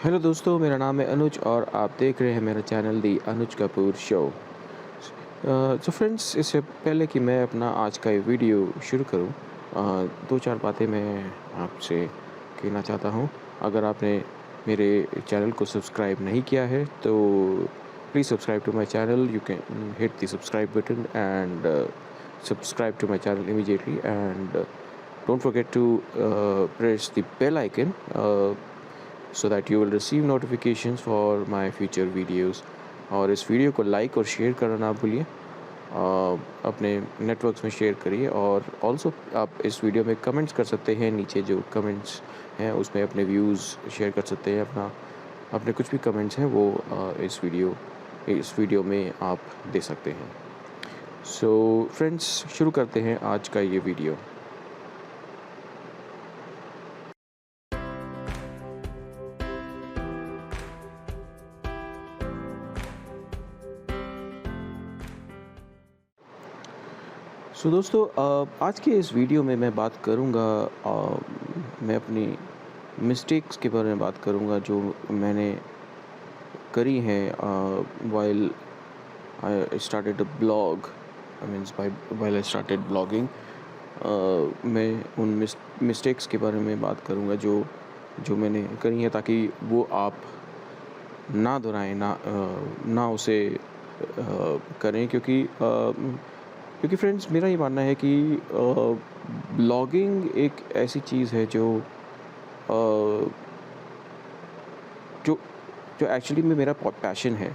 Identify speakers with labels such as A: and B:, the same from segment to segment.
A: Hello दोस्तों, मेरा नाम है अनुज और आप देख रहे हैं मेरा चैनल दी अनुज कपूर शो। तो फ्रेंड्स, इससे पहले कि मैं अपना आज का ये वीडियो शुरू करूं, दो चार बातें मैं आपसे कहना चाहता हूं। अगर आपने मेरे चैनल को सब्सक्राइब नहीं किया है तो please subscribe to my channel. You can hit the subscribe button and subscribe to my channel immediately, and don't forget to press the bell icon so that you will receive notifications for my future videos। और इस video को like और share करना ना भूलिए। अपने networks में share करिए और ऑल्सो आप इस वीडियो में कमेंट्स कर सकते हैं। नीचे जो कमेंट्स हैं उसमें अपने व्यूज़ शेयर कर सकते हैं। अपने कुछ भी कमेंट्स हैं वो इस वीडियो में आप दे सकते हैं। सो फ्रेंड्स, शुरू करते हैं आज का ये वीडियो। सो दोस्तों, आज के इस वीडियो में मैं बात करूँगा, मैं अपनी मिस्टेक्स के बारे में बात करूँगा जो मैंने करी हैं while I started a blog. I means while I started blogging. मैं उन मिस्टेक्स के बारे में बात करूँगा जो जो मैंने करी हैं, ताकि वो आप ना दोहराएं, ना उसे करें। क्योंकि फ्रेंड्स, मेरा ये मानना है कि ब्लॉगिंग एक ऐसी चीज़ है अ, जो जो एक्चुअली में मेरा पैशन है।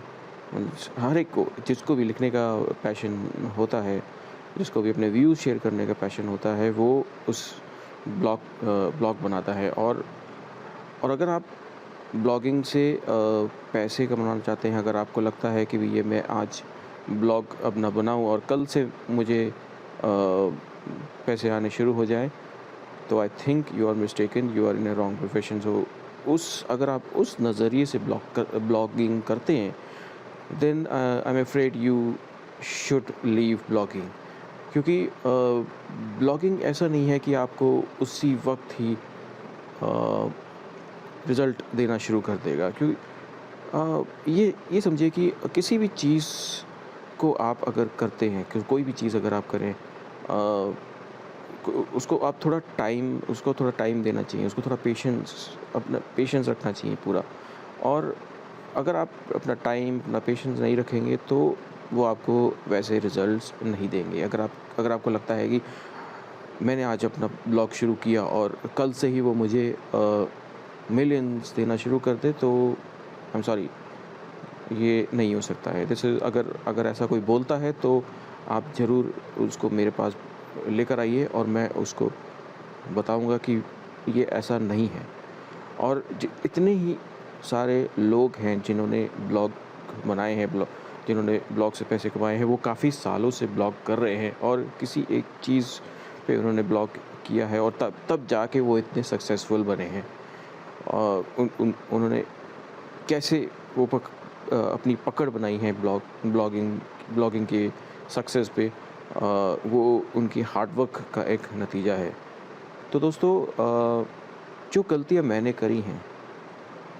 A: मीन्स हर एक को, जिसको भी लिखने का पैशन होता है, जिसको भी अपने व्यूज़ शेयर करने का पैशन होता है, वो उस ब्लॉग बनाता है। और अगर आप ब्लॉगिंग से पैसे कमाना चाहते हैं, अगर आपको लगता है कि ये मैं आज ब्लॉग अपना बनाऊँ और कल से मुझे पैसे आने शुरू हो जाएँ, तो I think you are mistaken, you are in a wrong profession. So अगर आप उस नज़रिए से ब्लॉगिंग करते हैं, then I am afraid you should leave blogging. क्योंकि ब्लॉगिंग ऐसा नहीं है कि आपको उसी वक्त ही रिज़ल्ट देना शुरू कर देगा। क्योंकि ये समझिए कि किसी भी चीज़ को आप अगर करते हैं, कि कोई भी चीज़ अगर आप करें, उसको थोड़ा टाइम देना चाहिए, उसको थोड़ा अपना पेशेंस रखना चाहिए पूरा। और अगर आप अपना टाइम, अपना पेशेंस नहीं रखेंगे तो वो आपको वैसे रिज़ल्ट्स नहीं देंगे। अगर आपको लगता है कि मैंने आज अपना ब्लॉग शुरू किया और कल से ही वो मुझे मिलियंस देना शुरू कर दे, तो आई एम सॉरी, ये नहीं हो सकता है। जैसे अगर ऐसा कोई बोलता है तो आप ज़रूर उसको मेरे पास लेकर आइए और मैं उसको बताऊंगा कि ये ऐसा नहीं है। और इतने ही सारे लोग हैं जिन्होंने ब्लॉग बनाए हैं, जिन्होंने ब्लॉग से पैसे कमाए हैं, वो काफ़ी सालों से ब्लॉग कर रहे हैं और किसी एक चीज़ पे उन्होंने ब्लॉग किया है और तब जाके वो इतने सक्सेसफुल बने हैं। और उन्होंने कैसे अपनी पकड़ बनाई है ब्लॉगिंग के सक्सेस पे, वो उनकी हार्ड वर्क का एक नतीजा है। तो दोस्तों, जो गलतियाँ मैंने करी हैं,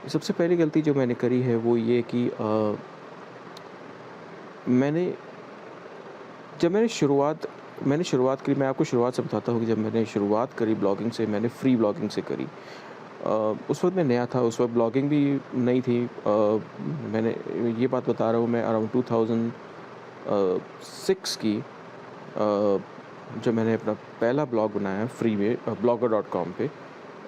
A: सबसे पहली गलती जो मैंने करी है वो ये कि मैंने जब मैंने शुरुआत करी, मैं आपको शुरुआत से बताता हूँ कि जब मैंने शुरुआत करी ब्लॉगिंग से, मैंने फ्री ब्लॉगिंग से करी। उस वक़्त मैं नया था, उस वक़्त ब्लॉगिंग भी नई थी। मैंने ये बात बता रहा हूँ, मैं अराउंड 2006 की, जब मैंने अपना पहला ब्लॉग बनाया फ्री में blogger.com पे।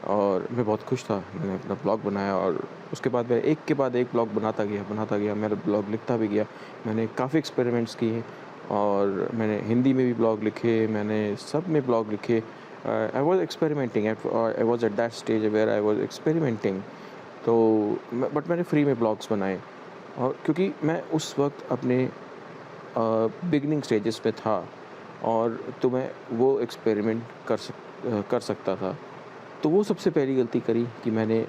A: और मैं बहुत खुश था, मैंने अपना ब्लॉग बनाया और उसके बाद मैं एक के बाद एक ब्लॉग बनाता गया, मेरा ब्लॉग लिखता भी गया। मैंने काफ़ी एक्सपेरिमेंट्स किए और मैंने हिंदी में भी ब्लॉग लिखे, मैंने सब में ब्लॉग लिखे। I was experimenting I was at that stage where I was experimenting. तो बट मैंने फ्री में ब्लॉग्स बनाए, और क्योंकि मैं उस वक्त अपने बिगिनिंग स्टेजेस पे था और तो मैं वो एक्सपेरिमेंट कर सकता था। तो वो सबसे पहली गलती करी कि मैंने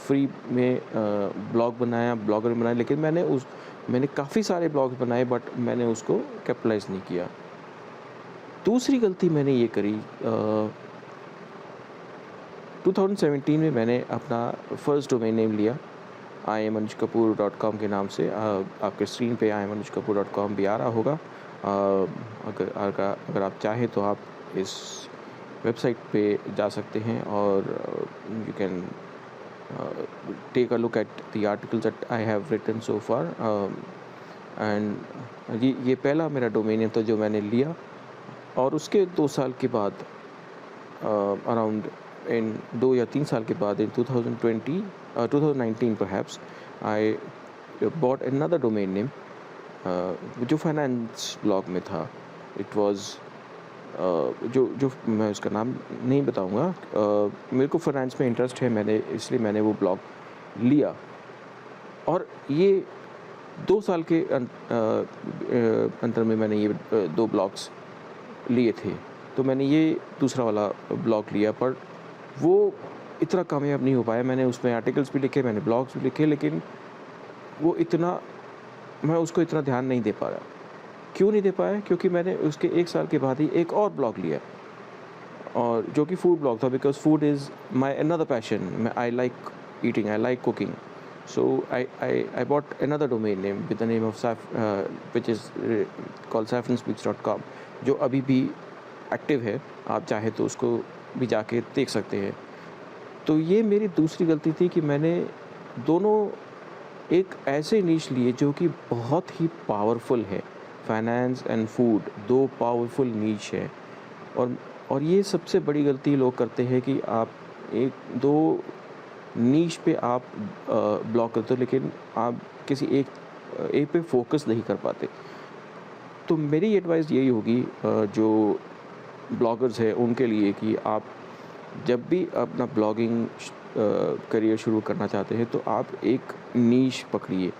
A: फ्री में ब्लॉगर बनाया, लेकिन मैंने काफ़ी सारे ब्लॉग्स बनाए बट मैंने उसको कैपिटलाइज़ नहीं किया। दूसरी गलती मैंने ये करी, 2017 में मैंने अपना फर्स्ट डोमेन नेम लिया iamanujkapoor.com के नाम से आपके स्क्रीन पे iamanujkapoor.com भी आ रहा होगा। अगर आप चाहें तो आप इस वेबसाइट पे जा सकते हैं और you can take a look at the articles that I have written so far, and ये पहला मेरा डोमेन नेम था जो मैंने लिया। और उसके 2 साल के बाद अराउंड इन 2 या 3 साल के बाद इन 2019 perhaps I bought another domain name जो फाइनेंस ब्लॉग में था। इट वाज जो मैं उसका नाम नहीं बताऊंगा। मेरे को फाइनेंस में इंटरेस्ट है, मैंने वो ब्लॉग लिया। और ये 2 साल के अंतर में मैंने ये 2 ब्लॉग्स लिए थे। तो मैंने ये दूसरा वाला ब्लॉग लिया, पर वो इतना कामयाब नहीं हो पाया। मैंने उसमें आर्टिकल्स भी लिखे, मैंने ब्लॉग्स भी लिखे, लेकिन वो इतना मैं उसको इतना ध्यान नहीं दे पा रहा। क्यों नहीं दे पाया? क्योंकि मैंने उसके 1 साल के बाद ही एक और ब्लॉग लिया, और जो कि फूड ब्लॉग था, because food is my another passion. I like eating, I like cooking. So I bought another domain name with the name of which is called saffronspeaks.com, जो अभी भी एक्टिव है। आप चाहे तो उसको भी जाके देख सकते हैं। तो ये मेरी दूसरी गलती थी कि मैंने दोनों एक ऐसे नीश लिए जो कि बहुत ही पावरफुल है। फाइनेंस एंड फूड 2 पावरफुल नीश है। और ये सबसे बड़ी गलती लोग करते हैं कि आप 1-2 नीश पे आप ब्लॉग करते हो, लेकिन आप किसी एक पे फोकस नहीं कर पाते। तो मेरी एडवाइस यही होगी जो ब्लॉगर्स हैं उनके लिए, कि आप जब भी अपना ब्लॉगिंग करियर शुरू करना चाहते हैं तो आप एक नीश पकड़िए।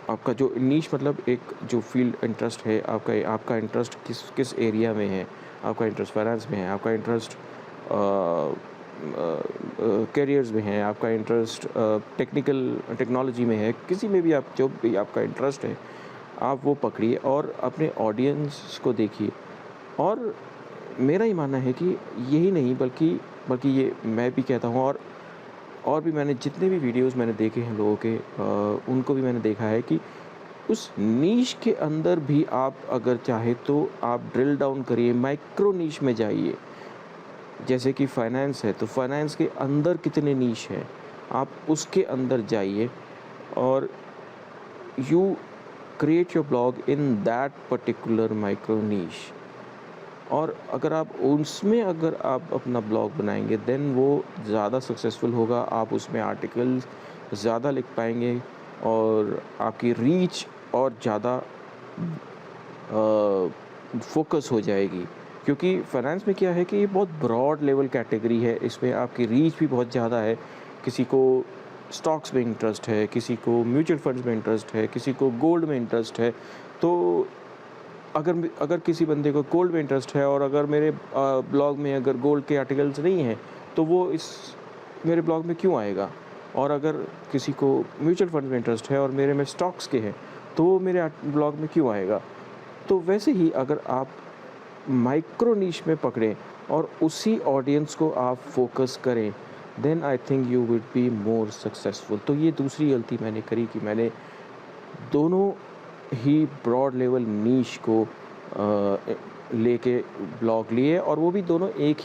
A: आपका जो नीश मतलब एक जो फील्ड इंटरेस्ट है, आपका इंटरेस्ट किस एरिया में है। आपका इंटरेस्ट फाइनेंस में है, आपका इंटरेस्ट करियर्स में है, आपका इंटरेस्ट टेक्नोलॉजी में है, किसी में भी आप जो भी आपका इंटरेस्ट है आप वो पकड़िए और अपने ऑडियंस को देखिए। और मेरा ही मानना है कि यही नहीं, बल्कि ये मैं भी कहता हूँ, और भी मैंने जितने भी वीडियोस मैंने देखे हैं लोगों के, उनको भी मैंने देखा है कि उस नीश के अंदर भी आप अगर चाहे तो आप ड्रिल डाउन करिए, माइक्रो नीश में जाइए। जैसे कि फाइनेंस है, तो फाइनेंस के अंदर कितने नीश हैं, आप उसके अंदर जाइए और you create your blog in that particular micro niche. और अगर आप अपना ब्लॉग बनाएंगे, देन वो ज़्यादा सक्सेसफुल होगा। आप उसमें आर्टिकल्स ज़्यादा लिख पाएंगे और आपकी रीच और ज़्यादा फोकस हो जाएगी। क्योंकि फाइनेंस में क्या है कि ये बहुत ब्रॉड लेवल कैटेगरी है, इसमें आपकी रीच भी बहुत ज़्यादा है। किसी को स्टॉक्स में इंटरेस्ट है, किसी को म्यूचुअल फंड्स में इंटरेस्ट है, किसी को गोल्ड में इंटरेस्ट है। तो अगर किसी बंदे को गोल्ड में इंटरेस्ट है और अगर मेरे ब्लॉग में अगर गोल्ड के आर्टिकल्स नहीं हैं, तो वो इस मेरे ब्लॉग में क्यों आएगा? और अगर किसी को म्यूचुअल फंड में इंटरेस्ट है और मेरे में स्टॉक्स के हैं, तो वो मेरे ब्लॉग में क्यों आएगा? तो वैसे ही अगर आप माइक्रो नीश में पकड़ें और उसी ऑडियंस को आप फोकस करें, then I think you will be more successful. तो ये दूसरी गलती मैंने करी कि मैंने दोनों ही ब्रॉड लेवल नीश को लेके ब्लॉग लिए, और वो भी दोनों एक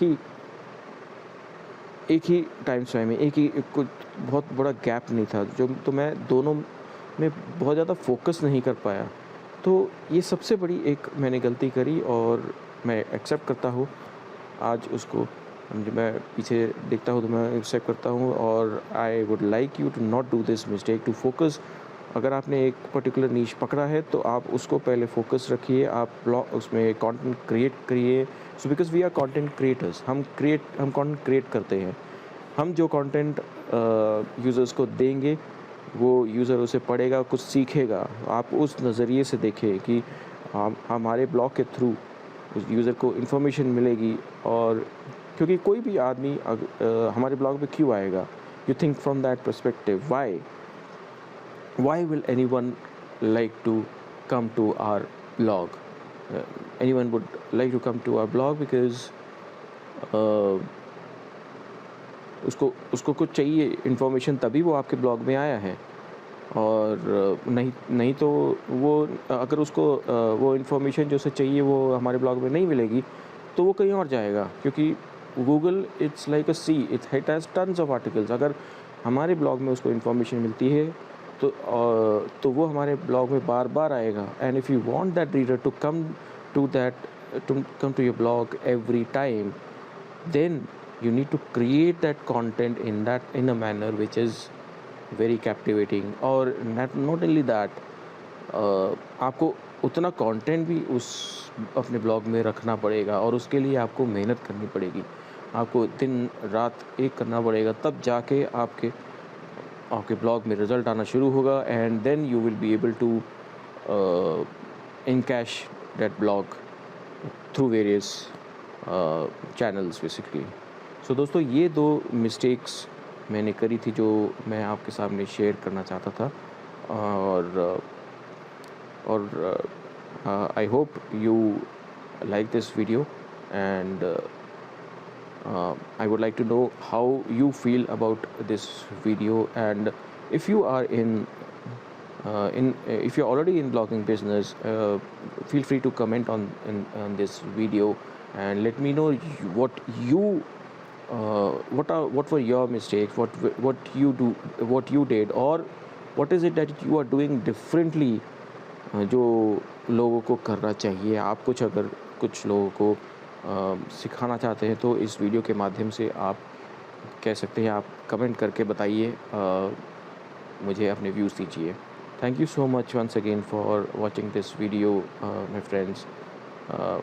A: ही टाइम फ्रेम में, कुछ बहुत बड़ा गैप नहीं था, तो मैं दोनों में बहुत ज़्यादा फोकस नहीं कर पाया। तो ये सबसे बड़ी एक मैंने गलती करी और मैं एक्सेप्ट करता हूँ आज उसको। जब मैं पीछे देखता हूँ तो मैं एक्सेप्ट करता हूँ, और I would like you to not do this mistake, to focus. अगर आपने एक पर्टिकुलर नीश पकड़ा है तो आप उसको पहले फोकस रखिए, आप ब्लॉग उसमें कंटेंट क्रिएट करिए। So because we are content creators, हम कंटेंट क्रिएट करते हैं। हम जो कंटेंट यूज़र्स को देंगे वो यूज़र उसे पढ़ेगा, कुछ सीखेगा। आप उस नज़रिए से देखें कि हमारे ब्लॉग के थ्रू उस यूज़र को इन्फॉर्मेशन मिलेगी। और क्योंकि कोई भी आदमी हमारे ब्लॉग पे क्यों आएगा? You think from that perspective, why will anyone like to come to our blog? Anyone would like to come to our blog because uh, उसको उसको कुछ चाहिए इन्फॉर्मेशन, तभी वो आपके ब्लॉग में आया है। और नहीं नहीं तो वो अगर उसको वो इन्फॉर्मेशन जो उसे चाहिए वो हमारे ब्लॉग में नहीं मिलेगी, तो वो कहीं और जाएगा, क्योंकि Google it's like a sea, it has tons of articles. अगर हमारे ब्लॉग में उसको इन्फॉर्मेशन मिलती है तो वो हमारे ब्लॉग में बार-बार आएगा। And if you want that reader to that to come to your blog every time, then you need to create that content in a manner which is very captivating, और not only that, आपको उतना content भी उस अपने blog में रखना पड़ेगा, और उसके लिए आपको मेहनत करनी पड़ेगी। आपको दिन रात एक करना पड़ेगा, तब जाके आपके आपके ब्लॉग में रिज़ल्ट आना शुरू होगा, and then you will be able to encash that blog through various channels basically. So दोस्तों, ये 2 मिस्टेक्स मैंने करी थी जो मैं आपके सामने शेयर करना चाहता था। और I hope you like this video, and I would like to know how you feel about this video, and if you are if you're already in blogging business, feel free to comment on this video and let me know what were your mistakes, what you did, or what is it that you are doing differently, जो लोगों को करना चाहिए। आप अगर कुछ लोगों को सिखाना चाहते हैं तो इस वीडियो के माध्यम से आप कह सकते हैं, आप कमेंट करके बताइए, मुझे अपने व्यूज़ दीजिए। Thank you so much once again for watching this video, my friends.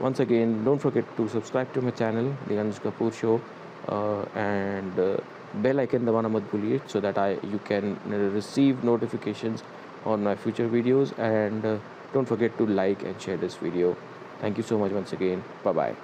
A: Once again, don't forget to subscribe to my channel, The Anuj Kapoor Show, and bell icon दबाना मत भूलिए, so that you can receive notifications on my future videos, and don't forget to like and share this video. Thank you so much once again. Bye bye.